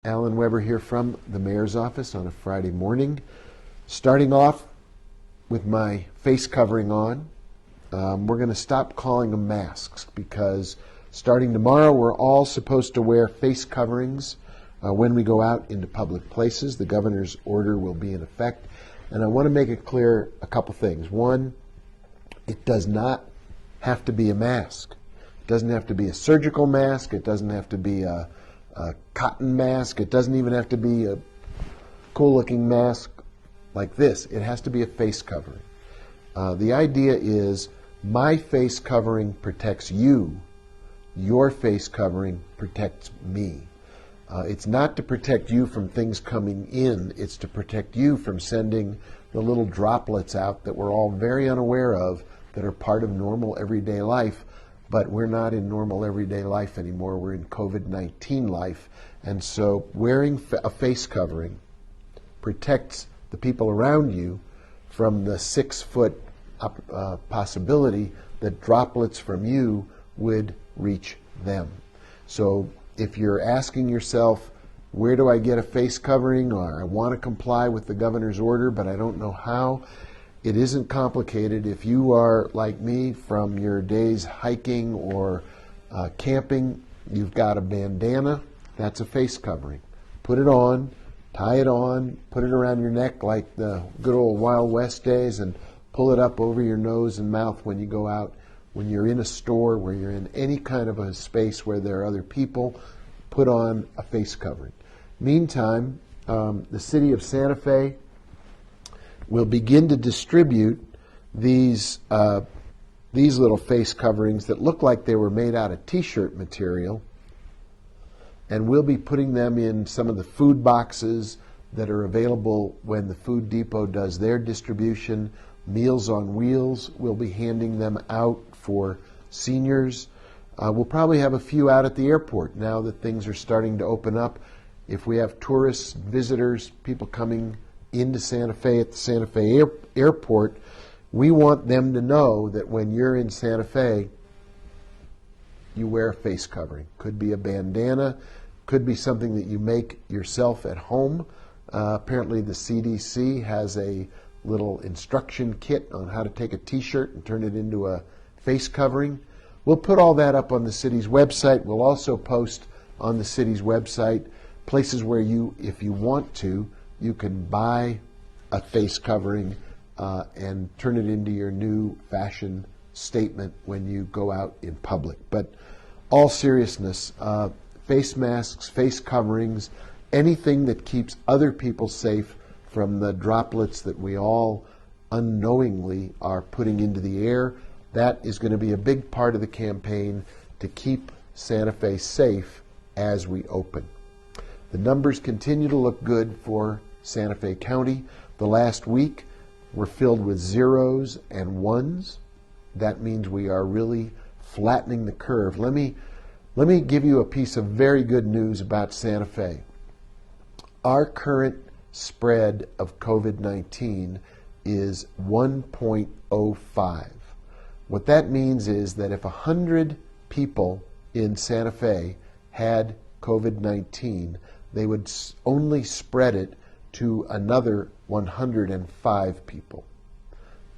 Alan Weber here from the mayor's office on a Friday morning. Starting off with my face covering on. We're going to stop calling them masks because starting tomorrow we're all supposed to wear face coverings when we go out into public places. The governor's order will be in effect. And I want to make it clear a couple things. One, it does not have to be a mask. It doesn't have to be a surgical mask. It doesn't have to be a cotton mask. It doesn't even have to be a cool-looking mask like this. It has to be a face covering. The idea is my face covering protects you. Your face covering protects me. It's not to protect you from things coming in. It's to protect you from sending the little droplets out that we're all very unaware of that are part of normal everyday life. But we're not in normal everyday life anymore. We're in COVID-19 life. And so wearing a face covering protects the people around you from the 6-foot possibility that droplets from you would reach them. So if you're asking yourself, where do I get a face covering? Or I want to comply with the governor's order, but I don't know how. It isn't complicated. If you are like me from your days hiking or camping, you've got a bandana, that's a face covering. Put it on, tie it on, put it around your neck like the good old Wild West days, and pull it up over your nose and mouth when you go out. When you're in a store, where you're in any kind of a space where there are other people, put on a face covering. Meantime, the city of Santa Fe will begin to distribute these little face coverings that look like they were made out of t-shirt material, and we'll be putting them in some of the food boxes that are available when the Food Depot does their distribution. Meals on Wheels will be handing them out for seniors. We'll probably have a few out at the airport now that things are starting to open up. If we have tourists, visitors, people coming into Santa Fe at the Santa Fe airport, we want them to know that when you're in Santa Fe, you wear a face covering. Could be a bandana, could be something that you make yourself at home. Apparently the CDC has a little instruction kit on how to take a t-shirt and turn it into a face covering. We'll put all that up on the city's website. We'll also post on the city's website places where you, if you want to, you can buy a face covering and turn it into your new fashion statement when you go out in public. But all seriousness, face masks, face coverings, anything that keeps other people safe from the droplets that we all unknowingly are putting into the air, that is going to be a big part of the campaign to keep Santa Fe safe as we open. The numbers continue to look good for Santa Fe County. The last week were filled with zeros and ones. That means we are really flattening the curve. Let me give you a piece of very good news about Santa Fe. Our current spread of COVID-19 is 1.05. What that means is that if 100 people in Santa Fe had COVID-19, they would only spread it to another 105 people.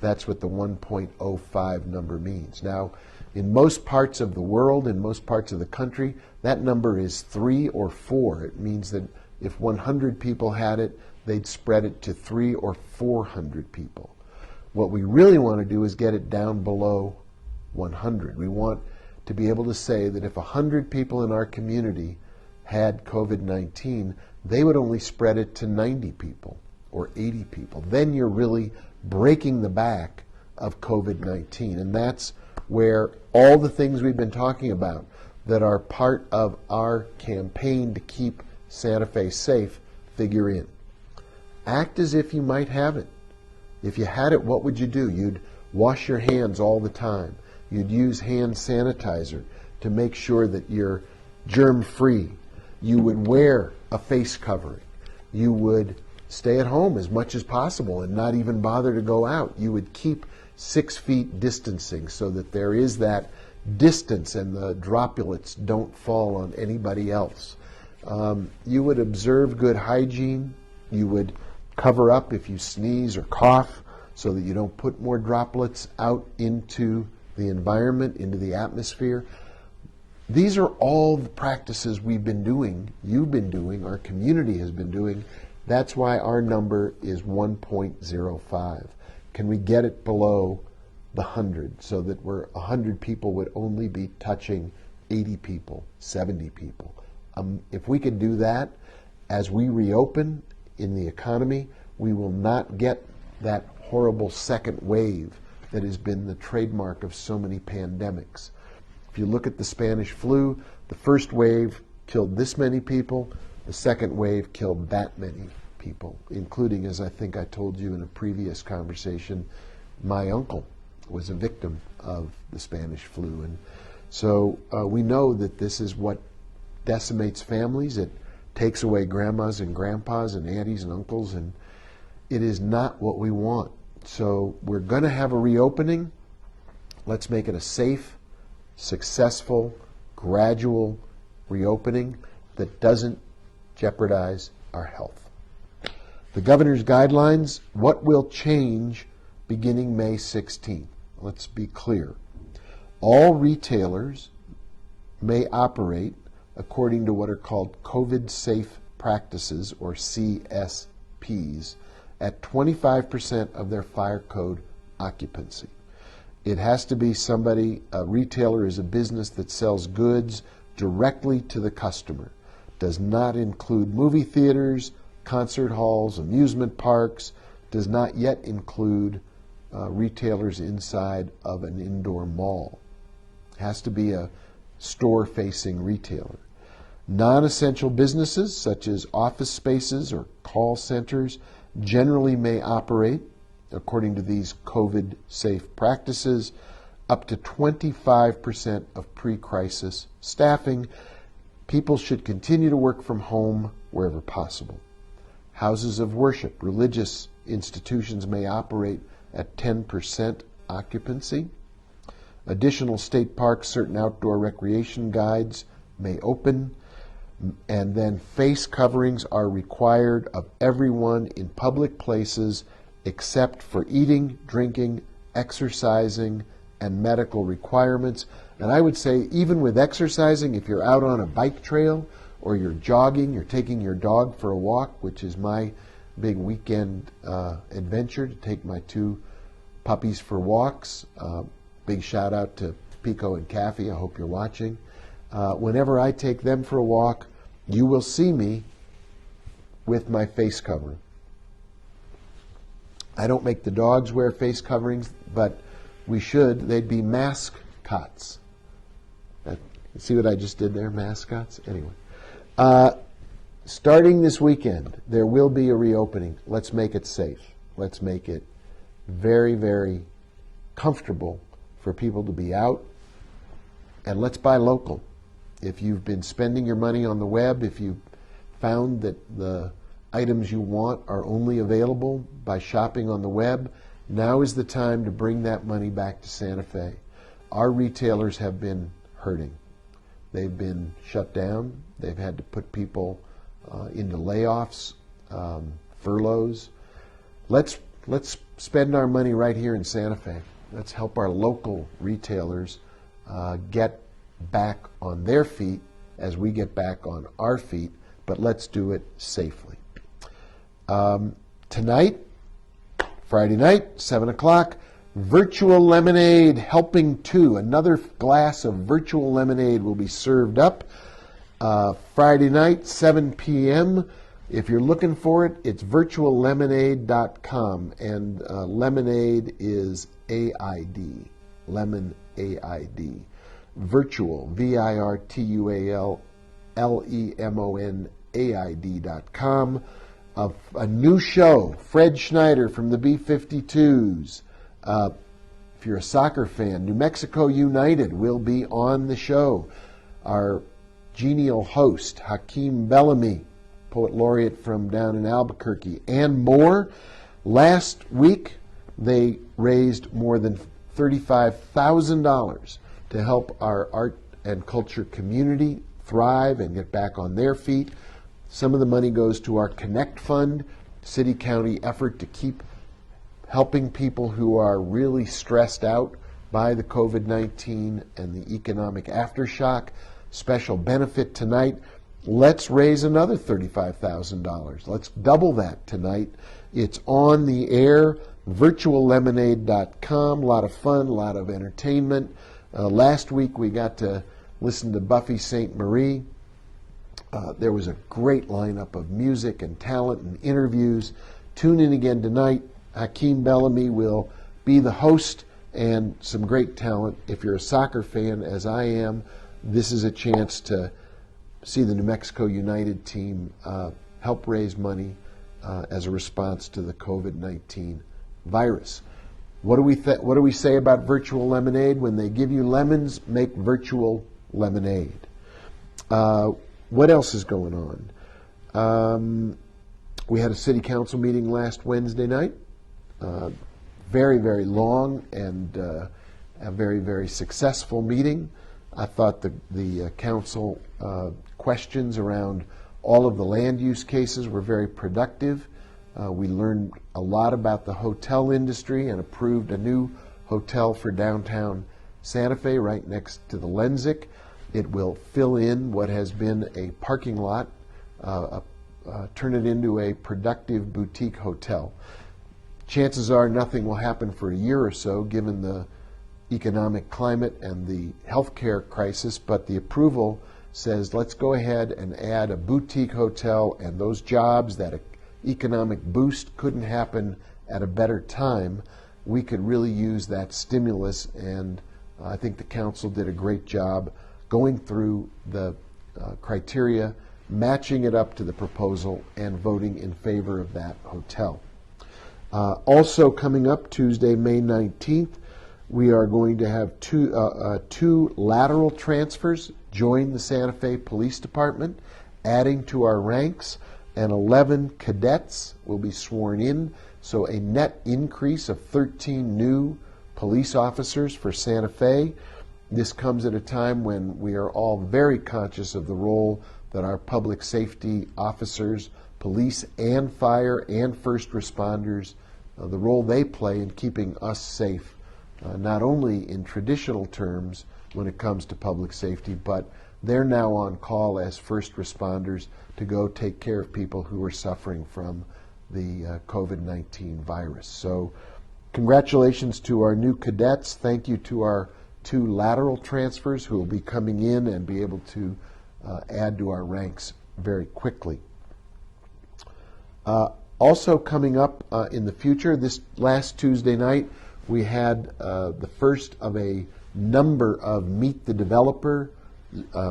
That's what the 1.05 number means. Now, in most parts of the world, in most parts of the country, that number is 3 or 4. It means that if 100 people had it, they'd spread it to 300 or 400 people. What we really want to do is get it down below 100. We want to be able to say that if 100 people in our community had COVID-19, they would only spread it to 90 people or 80 people. Then you're really breaking the back of COVID-19. And that's where all the things we've been talking about that are part of our campaign to keep Santa Fe safe figure in. Act as if you might have it. If you had it, what would you do? You'd wash your hands all the time. You'd use hand sanitizer to make sure that you're germ-free. You would wear a face covering. You would stay at home as much as possible and not even bother to go out. You would keep 6 feet distancing so that there is that distance and the droplets don't fall on anybody else. You would observe good hygiene. You would cover up if you sneeze or cough so that you don't put more droplets out into the environment, into the atmosphere. These are all the practices we've been doing, you've been doing, our community has been doing. That's why our number is 1.05. Can we get it below the 100 so that 100 people would only be touching 80 people, 70 people? If we could do that, as we reopen in the economy, we will not get that horrible second wave that has been the trademark of so many pandemics. If you look at the Spanish flu, the first wave killed this many people, the second wave killed that many people, including, as I think I told you in a previous conversation, my uncle was a victim of the Spanish flu. And so we know that this is what decimates families. It takes away grandmas and grandpas and aunties and uncles, and it is not what we want. So we're going to have a reopening. Let's make it a safe, successful, gradual reopening that doesn't jeopardize our health. The governor's guidelines, what will change beginning May 16th? Let's be clear. All retailers may operate according to what are called COVID safe practices, or CSPs, at 25% of their fire code occupancy. It has to be a retailer is a business that sells goods directly to the customer. Does not include movie theaters, concert halls, amusement parks, does not yet include retailers inside of an indoor mall. Has to be a store-facing retailer. Non-essential businesses such as office spaces or call centers generally may operate, according to these COVID-safe practices, up to 25% of pre-crisis staffing. People should continue to work from home wherever possible. Houses of worship, religious institutions may operate at 10% occupancy. Additional state parks, certain outdoor recreation guides may open. And then face coverings are required of everyone in public places except for eating, drinking, exercising, and medical requirements. And I would say even with exercising, if you're out on a bike trail or you're jogging, you're taking your dog for a walk, which is my big weekend adventure, to take my two puppies for walks. Big shout out to Pico and Caffey. I hope you're watching. Whenever I take them for a walk, you will see me with my face covering. I don't make the dogs wear face coverings, but we should. They'd be mascots. See what I just did there? Mascots? Anyway. Starting this weekend, there will be a reopening. Let's make it safe. Let's make it very, very comfortable for people to be out. And let's buy local. If you've been spending your money on the web, if you found that the items you want are only available by shopping on the web, now is the time to bring that money back to Santa Fe. Our retailers have been hurting. They've been shut down. They've had to put people into layoffs, furloughs. Let's spend our money right here in Santa Fe. Let's help our local retailers get back on their feet as we get back on our feet, but let's do it safely. Tonight, Friday night, 7 o'clock, virtual lemonade helping 2. Another glass of virtual lemonade will be served up Friday night, 7 p.m. If you're looking for it, it's virtuallemonade.com, and lemonade is AID, lemon AID. Virtual, virtuallemonaid.com. A new show, Fred Schneider from the B-52s. If you're a soccer fan, New Mexico United will be on the show. Our genial host, Hakeem Bellamy, poet laureate from down in Albuquerque, and more. Last week, they raised more than $35,000 to help our art and culture community thrive and get back on their feet. Some of the money goes to our Connect Fund, city-county effort to keep helping people who are really stressed out by the COVID-19 and the economic aftershock. Special benefit tonight. Let's raise another $35,000. Let's double that tonight. It's on the air, virtuallemonade.com. A lot of fun, a lot of entertainment. Last week we got to listen to Buffy St. Marie. There was a great lineup of music and talent and interviews. Tune in again tonight. Hakeem Bellamy will be the host, and some great talent. If you're a soccer fan, as I am, this is a chance to see the New Mexico United team help raise money as a response to the COVID-19 virus. What do we say about virtual lemonade? When they give you lemons, make virtual lemonade. What else is going on? We had a city council meeting last Wednesday night. Very, very long and a very, very successful meeting. I thought the council questions around all of the land use cases were very productive. We learned a lot about the hotel industry and approved a new hotel for downtown Santa Fe right next to the Lenzik. It will fill in what has been a parking lot, turn it into a productive boutique hotel. Chances are nothing will happen for a year or so given the economic climate and the healthcare crisis, but the approval says let's go ahead and add a boutique hotel, and those jobs, that economic boost couldn't happen at a better time. We could really use that stimulus, and I think the council did a great job going through the criteria, matching it up to the proposal, and voting in favor of that hotel. Also coming up Tuesday, May 19th, we are going to have two lateral transfers join the Santa Fe Police Department, adding to our ranks, and 11 cadets will be sworn in, so a net increase of 13 new police officers for Santa Fe. This comes at a time when we are all very conscious of the role that our public safety officers, police and fire and first responders, the role they play in keeping us safe, not only in traditional terms when it comes to public safety, but they're now on call as first responders to go take care of people who are suffering from the COVID-19 virus. So congratulations to our new cadets. Thank you to our two lateral transfers who will be coming in and be able to add to our ranks very quickly. Also coming up in the future, this last Tuesday night, we had the first of a number of Meet the Developer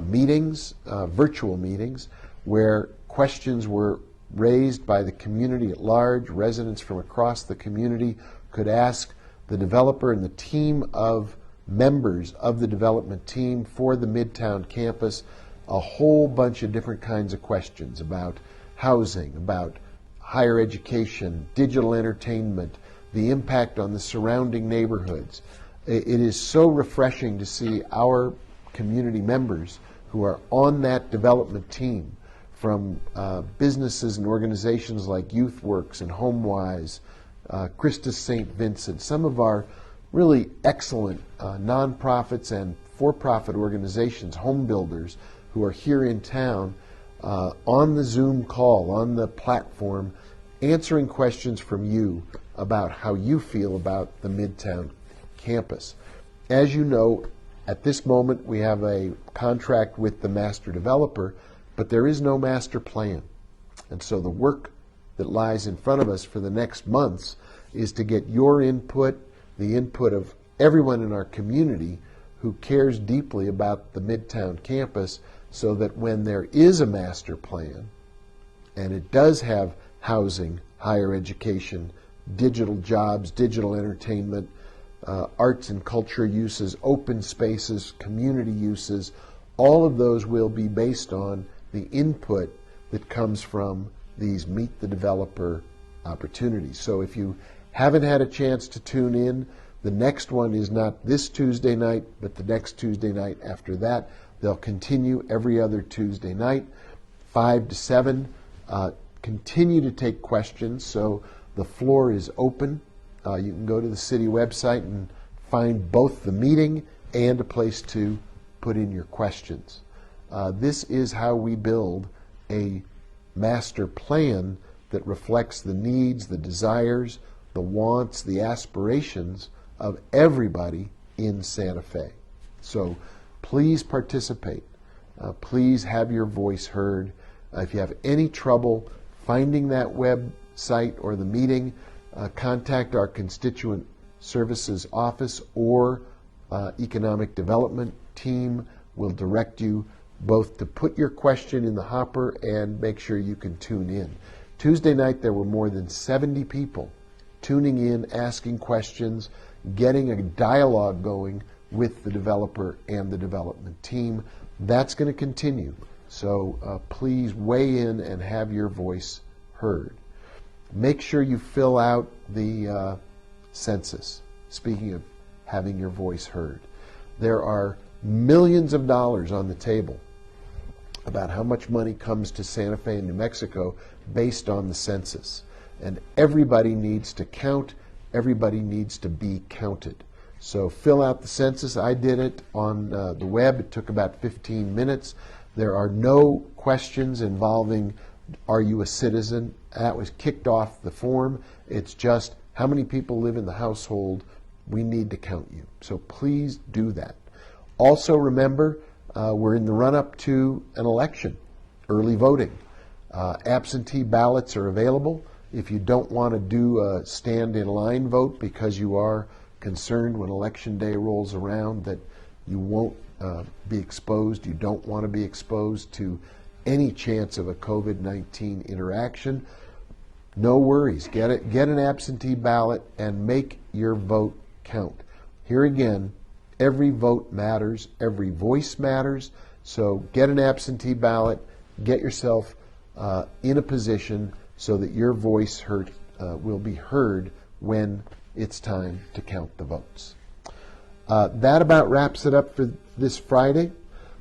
meetings, virtual meetings, where questions were raised by the community at large. Residents from across the community could ask the developer and the team of members of the development team for the Midtown campus a whole bunch of different kinds of questions about housing, about higher education, digital entertainment, the impact on the surrounding neighborhoods. It is so refreshing to see our community members who are on that development team from businesses and organizations like YouthWorks and HomeWise, Christus St. Vincent, some of our really excellent nonprofits and for-profit organizations, home builders who are here in town on the Zoom call, on the platform, answering questions from you about how you feel about the Midtown campus. As you know, at this moment we have a contract with the master developer, but there is no master plan. And so the work that lies in front of us for the next months is to get your input, the input of everyone in our community who cares deeply about the Midtown campus, so that when there is a master plan, and it does have housing, higher education, digital jobs, digital entertainment, arts and culture uses, open spaces, community uses, all of those will be based on the input that comes from these Meet the Developer opportunities. So if you haven't had a chance to tune in, the next one is not this Tuesday night, but the next Tuesday night after that. They'll continue every other Tuesday night. 5 to 7. Continue to take questions, so the floor is open. You can go to the city website and find both the meeting and a place to put in your questions. This is how we build a master plan that reflects the needs, the desires, the wants, the aspirations of everybody in Santa Fe. So please participate. Please have your voice heard. If you have any trouble finding that website or the meeting, contact our Constituent Services Office or Economic Development team. Will direct you both to put your question in the hopper and make sure you can tune in. Tuesday night there were more than 70 people tuning in, asking questions, getting a dialogue going with the developer and the development team. That's going to continue. So please weigh in and have your voice heard. Make sure you fill out the census. Speaking of having your voice heard, there are millions of dollars on the table about how much money comes to Santa Fe and New Mexico based on the census. And everybody needs to count. Everybody needs to be counted. So fill out the census. I did it on the web. It took about 15 minutes. There are no questions involving, are you a citizen? That was kicked off the form. It's just, how many people live in the household? We need to count you. So please do that. Also remember, we're in the run-up to an election, early voting. Absentee ballots are available. If you don't want to do a stand-in-line vote because you are concerned when Election Day rolls around that you won't be exposed, you don't want to be exposed to any chance of a COVID-19 interaction, no worries. Get an absentee ballot and make your vote count. Here again, every vote matters, every voice matters, so get an absentee ballot, get yourself in a position so that your voice will be heard when it's time to count the votes. That about wraps it up for this Friday.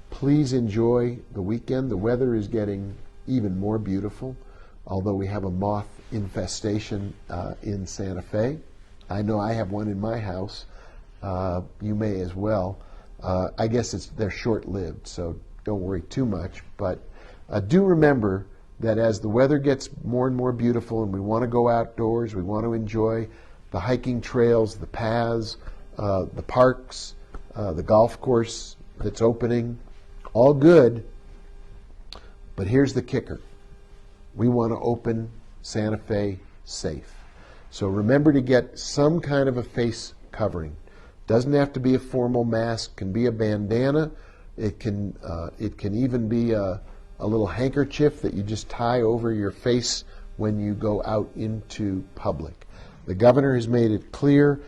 Please enjoy the weekend. The weather is getting even more beautiful, although we have a moth infestation in Santa Fe. I know I have one in my house. You may as well. I guess they're short-lived, so don't worry too much. But do remember that as the weather gets more and more beautiful and we want to go outdoors, we want to enjoy the hiking trails, the paths, the parks, the golf course that's opening, all good. But here's the kicker. We want to open Santa Fe safe. So remember to get some kind of a face covering. Doesn't have to be a formal mask, can be a bandana. It can even be a little handkerchief that you just tie over your face when you go out into public. The governor has made it clear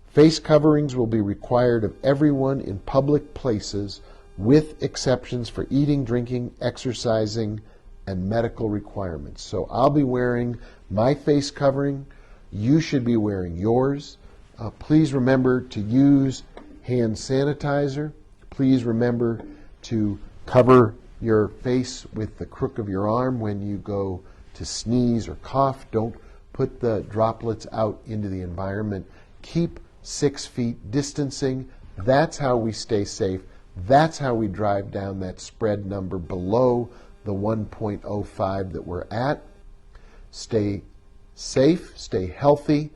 face coverings will be required of everyone in public places with exceptions for eating, drinking, exercising, and medical requirements. So I'll be wearing my face covering. You should be wearing yours. Please remember to use hand sanitizer. Please remember to cover your face with the crook of your arm when you go to sneeze or cough. Don't put the droplets out into the environment. Keep 6 feet distancing. That's how we stay safe. That's how we drive down that spread number below the 1.05 that we're at. Stay safe, stay healthy.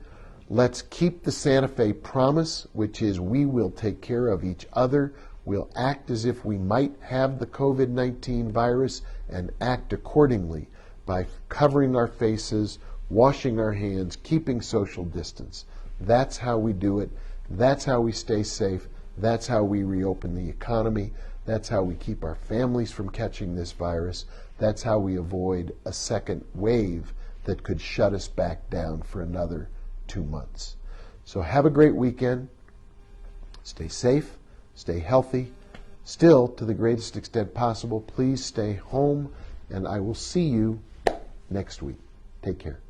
Let's keep the Santa Fe promise, which is we will take care of each other. We'll act as if we might have the COVID-19 virus and act accordingly by covering our faces, washing our hands, keeping social distance. That's how we do it. That's how we stay safe. That's how we reopen the economy. That's how we keep our families from catching this virus. That's how we avoid a second wave that could shut us back down for another 2 months. So have a great weekend. Stay safe, stay healthy. Still, to the greatest extent possible, please stay home, and I will see you next week. Take care.